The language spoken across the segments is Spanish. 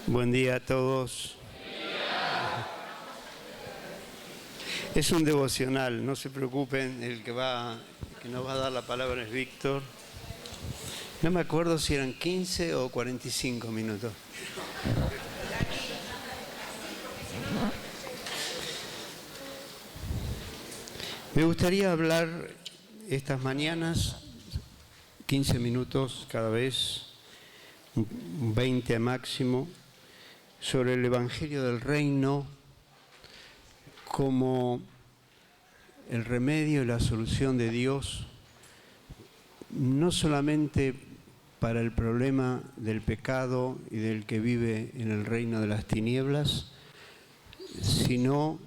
Buen día a todos. Es un devocional, no se preocupen, el que nos va a dar la palabra es Víctor. No me acuerdo si eran 15 o 45 minutos. Me gustaría hablar estas mañanas, 15 minutos cada vez, 20 máximo, sobre el Evangelio del Reino como el remedio y la solución de Dios, no solamente para el problema del pecado y del que vive en el reino de las tinieblas, sino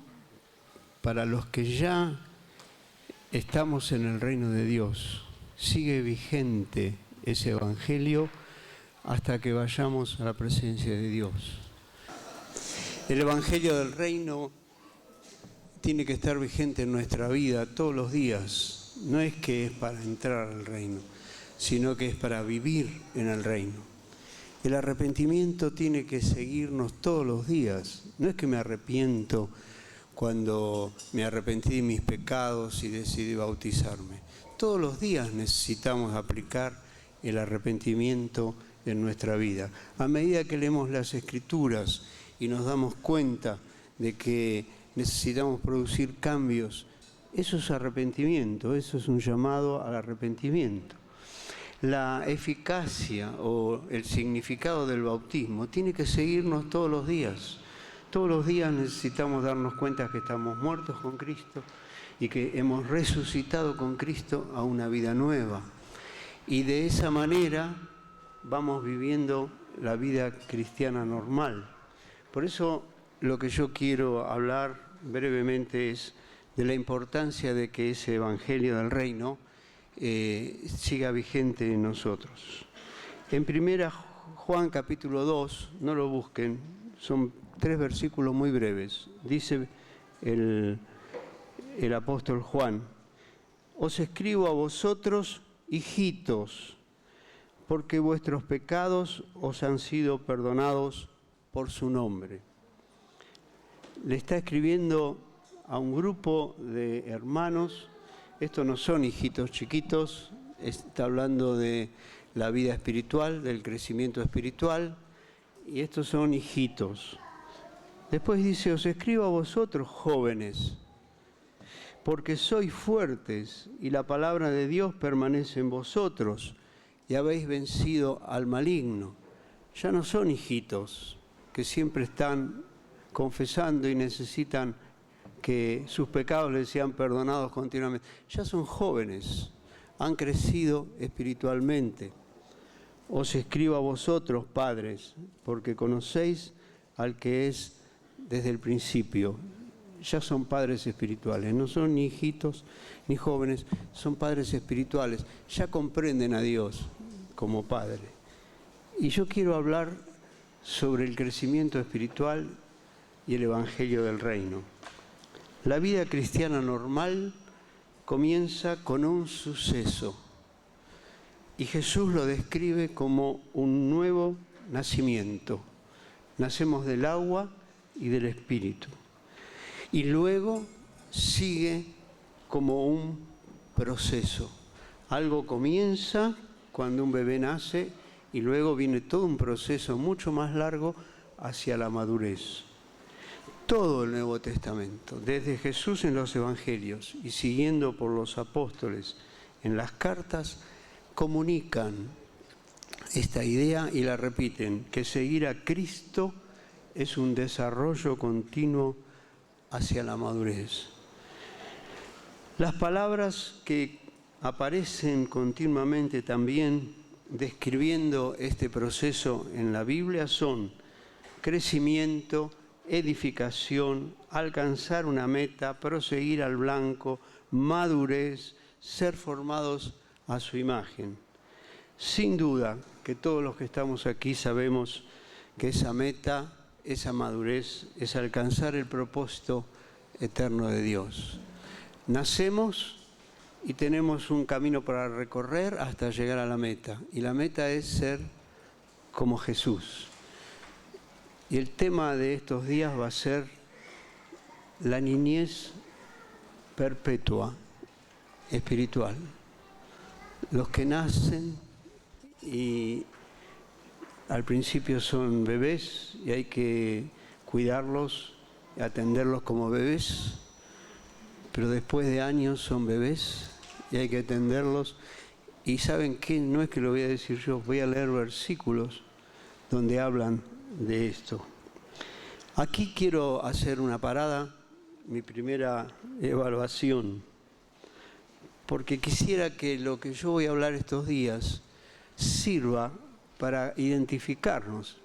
para los que ya estamos en el reino de Dios. Sigue vigente ese Evangelio hasta que vayamos a la presencia de Dios. El Evangelio del Reino tiene que estar vigente en nuestra vida todos los días. No es que es para entrar al reino, sino que es para vivir en el reino. El arrepentimiento tiene que seguirnos todos los días. No es que me arrepiento cuando me arrepentí de mis pecados y decidí bautizarme. Todos los días necesitamos aplicar el arrepentimiento en nuestra vida. A medida que leemos las Escrituras y nos damos cuenta de que necesitamos producir cambios, eso es arrepentimiento, eso es un llamado al arrepentimiento. La eficacia o el significado del bautismo tiene que seguirnos todos los días. Todos los días necesitamos darnos cuenta que estamos muertos con Cristo y que hemos resucitado con Cristo a una vida nueva. Y de esa manera vamos viviendo la vida cristiana normal. Por eso lo que yo quiero hablar brevemente es de la importancia de que ese Evangelio del Reino siga vigente en nosotros. En 1 Juan capítulo 2, no lo busquen, son 3 versículos muy breves. Dice el apóstol Juan: os escribo a vosotros, hijitos, porque vuestros pecados os han sido perdonados por su nombre. Le está escribiendo a un grupo de hermanos. Estos no son hijitos chiquitos, está hablando de la vida espiritual, del crecimiento espiritual, y estos son hijitos. Después dice: os escribo a vosotros, jóvenes, porque sois fuertes y la palabra de Dios permanece en vosotros y habéis vencido al maligno. Ya no son hijitos que siempre están confesando y necesitan que sus pecados les sean perdonados continuamente. Ya son jóvenes, han crecido espiritualmente. Os escribo a vosotros, padres, porque conocéis al que es desde el principio. Ya son padres espirituales, no son ni hijitos ni jóvenes, son padres espirituales. Ya comprenden a Dios como Padre. Y yo quiero hablar sobre el crecimiento espiritual y el Evangelio del Reino. La vida cristiana normal comienza con un suceso y Jesús lo describe como un nuevo nacimiento. Nacemos del agua y del Espíritu. Y luego sigue como un proceso. Algo comienza cuando un bebé nace y luego viene todo un proceso mucho más largo hacia la madurez. Todo el Nuevo Testamento, desde Jesús en los Evangelios y siguiendo por los apóstoles en las cartas, comunican esta idea y la repiten, que seguir a Cristo es un desarrollo continuo hacia la madurez. Las palabras que aparecen continuamente también describiendo este proceso en la Biblia son crecimiento, edificación, alcanzar una meta, proseguir al blanco, madurez, ser formados a su imagen. Sin duda que todos los que estamos aquí sabemos que esa meta, esa madurez, es alcanzar el propósito eterno de Dios. Nacemos y tenemos un camino para recorrer hasta llegar a la meta. Y la meta es ser como Jesús. Y el tema de estos días va a ser la niñez perpetua, espiritual. Los que nacen y al principio son bebés y hay que cuidarlos, atenderlos como bebés, pero después de años son bebés y hay que atenderlos. Y ¿saben qué? No es que lo voy a decir yo, voy a leer versículos donde hablan de esto. Aquí quiero hacer una parada, mi primera evaluación, porque quisiera que lo que yo voy a hablar estos días sirva para identificarnos.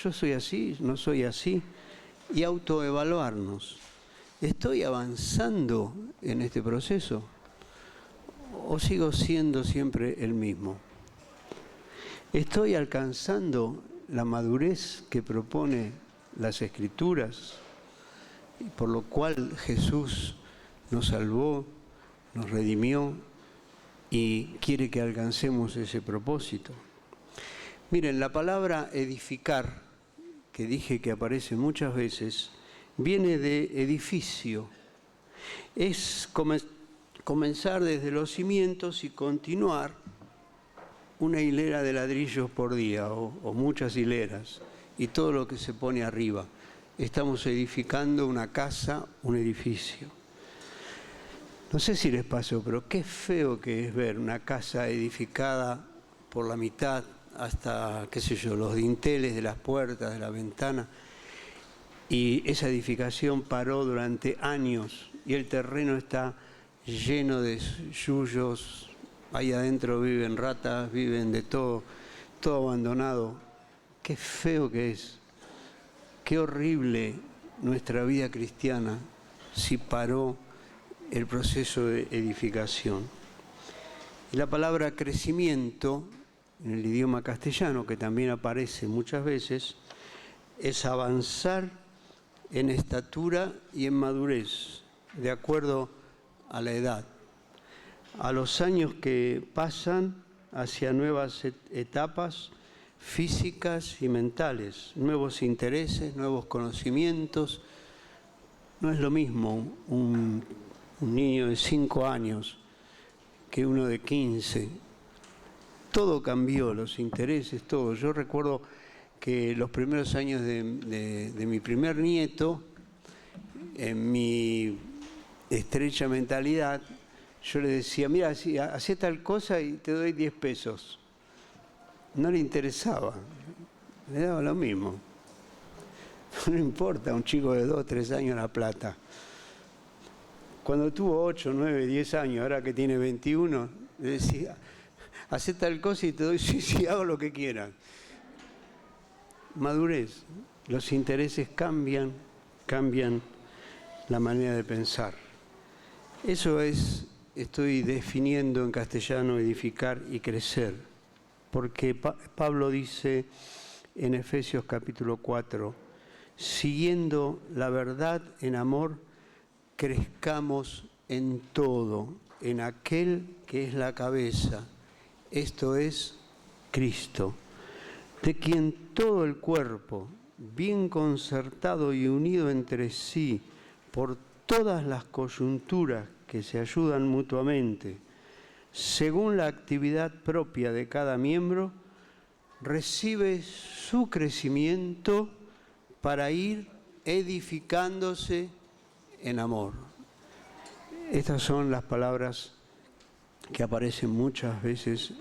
Yo soy así, no soy así, y autoevaluarnos. ¿Estoy avanzando en este proceso o sigo siendo siempre el mismo? ¿Estoy alcanzando la madurez que propone las Escrituras, por lo cual Jesús nos salvó, nos redimió y quiere que alcancemos ese propósito? Miren, la palabra edificar, que dije que aparece muchas veces, viene de edificio. Es comenzar desde los cimientos y continuar una hilera de ladrillos por día o muchas hileras y todo lo que se pone arriba. Estamos edificando una casa, un edificio. No sé si les pasó, pero qué feo que es ver una casa edificada por la mitad hasta, qué sé yo, los dinteles de las puertas, de la ventana, y esa edificación paró durante años y el terreno está lleno de yuyos, ahí adentro viven ratas, viven de todo, todo abandonado. Qué feo que es, qué horrible nuestra vida cristiana si paró el proceso de edificación. Y la palabra crecimiento, en el idioma castellano, que también aparece muchas veces, es avanzar en estatura y en madurez, de acuerdo a la edad. A los años que pasan hacia nuevas etapas físicas y mentales, nuevos intereses, nuevos conocimientos. No es lo mismo un niño de 5 años que uno de 15. Todo cambió, los intereses, todo. Yo recuerdo que los primeros años de mi primer nieto, en mi estrecha mentalidad, yo le decía, mira, hacé tal cosa y te doy 10 pesos. No le interesaba, le daba lo mismo. No importa a un chico de 2 o 3 años la plata. Cuando tuvo 8, 9, 10 años, ahora que tiene 21, le decía, hacé tal cosa y te doy, sí, hago lo que quieran. Madurez, los intereses cambian la manera de pensar. Eso es, estoy definiendo en castellano, edificar y crecer, porque Pablo dice en Efesios capítulo 4, siguiendo la verdad en amor, crezcamos en todo, en aquel que es la cabeza, esto es Cristo, de quien todo el cuerpo, bien concertado y unido entre sí por todas las coyunturas que se ayudan mutuamente, según la actividad propia de cada miembro, recibe su crecimiento para ir edificándose en amor. Estas son las palabras que aparecen muchas veces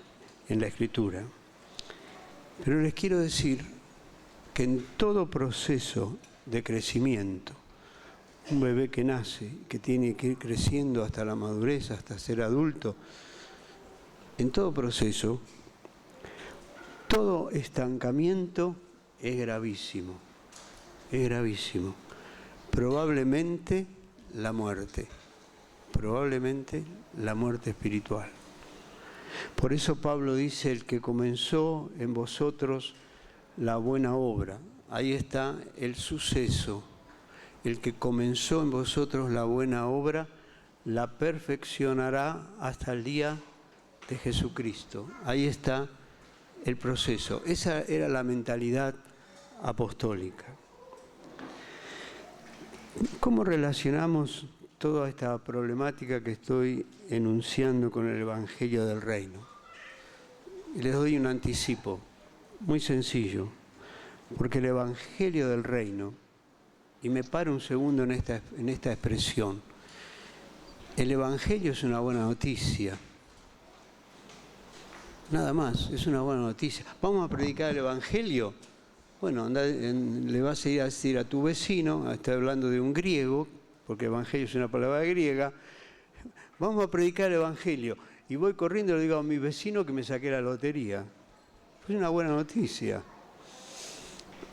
en la Escritura. Pero les quiero decir que en todo proceso de crecimiento, un bebé que nace, que tiene que ir creciendo hasta la madurez, hasta ser adulto, en todo proceso, todo estancamiento es gravísimo, es gravísimo. Probablemente la muerte espiritual. Por eso Pablo dice, el que comenzó en vosotros la buena obra, ahí está el suceso, el que comenzó en vosotros la buena obra, la perfeccionará hasta el día de Jesucristo. Ahí está el proceso. Esa era la mentalidad apostólica. ¿Cómo relacionamos toda esta problemática que estoy enunciando con el Evangelio del Reino? Y les doy un anticipo, muy sencillo, porque el Evangelio del Reino, y me paro un segundo en esta expresión, el Evangelio es una buena noticia. Nada más, es una buena noticia. ¿Vamos a predicar el Evangelio? Bueno, le vas a ir a decir a tu vecino, estoy hablando de un griego, porque Evangelio es una palabra griega, vamos a predicar el Evangelio. Y voy corriendo y le digo a mi vecino que me saqué la lotería. Es una buena noticia.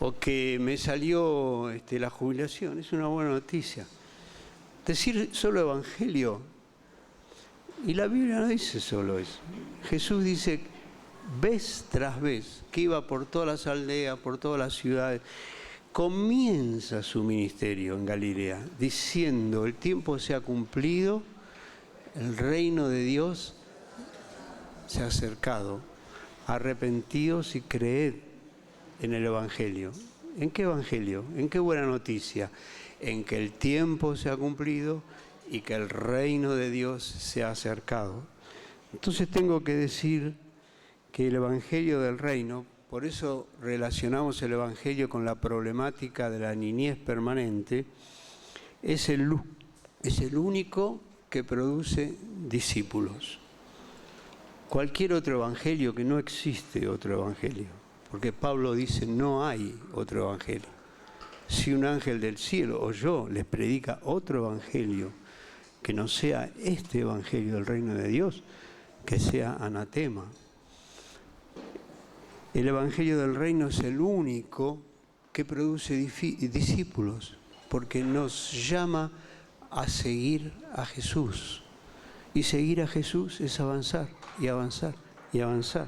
O que me salió la jubilación, es una buena noticia. Decir solo Evangelio, y la Biblia no dice solo eso. Jesús dice vez tras vez que iba por todas las aldeas, por todas las ciudades. Comienza su ministerio en Galilea diciendo: el tiempo se ha cumplido, el reino de Dios se ha acercado, arrepentidos y creed en el Evangelio. ¿En qué Evangelio? ¿En qué buena noticia? En que el tiempo se ha cumplido y que el reino de Dios se ha acercado. Entonces tengo que decir que el Evangelio del Reino, por eso relacionamos el Evangelio con la problemática de la niñez permanente, es el único que produce discípulos. Cualquier otro Evangelio, que no existe otro Evangelio, porque Pablo dice no hay otro Evangelio. Si un ángel del cielo o yo les predica otro Evangelio que no sea este Evangelio del reino de Dios, que sea anatema. El Evangelio del Reino es el único que produce discípulos, porque nos llama a seguir a Jesús. Y seguir a Jesús es avanzar, y avanzar, y avanzar.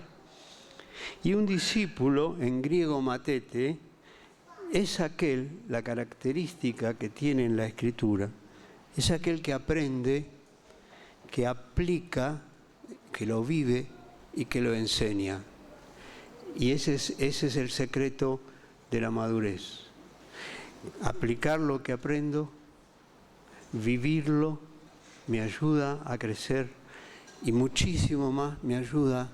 Y un discípulo, en griego matete, es la característica que tiene en la Escritura, es aquel que aprende, que aplica, que lo vive y que lo enseña. Y ese es el secreto de la madurez. Aplicar lo que aprendo, vivirlo, me ayuda a crecer y muchísimo más me ayuda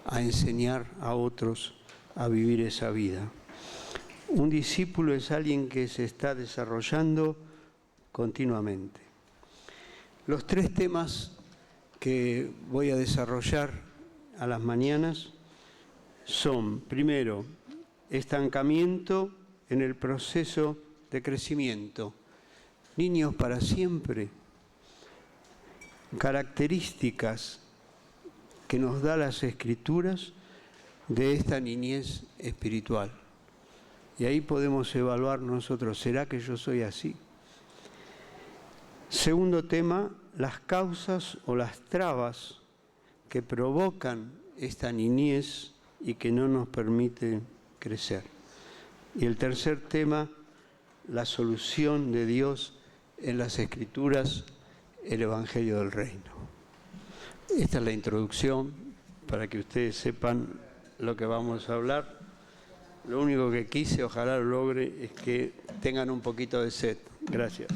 a enseñar a otros a vivir esa vida. Un discípulo es alguien que se está desarrollando continuamente. Los 3 temas que voy a desarrollar a las mañanas son, primero, estancamiento en el proceso de crecimiento. Niños para siempre. Características que nos da las Escrituras de esta niñez espiritual. Y ahí podemos evaluar nosotros, ¿será que yo soy así? Segundo tema, las causas o las trabas que provocan esta niñez y que no nos permiten crecer. Y el tercer tema, la solución de Dios en las Escrituras, el Evangelio del Reino. Esta es la introducción para que ustedes sepan lo que vamos a hablar. Lo único que quise, ojalá lo logre, es que tengan un poquito de sed. Gracias.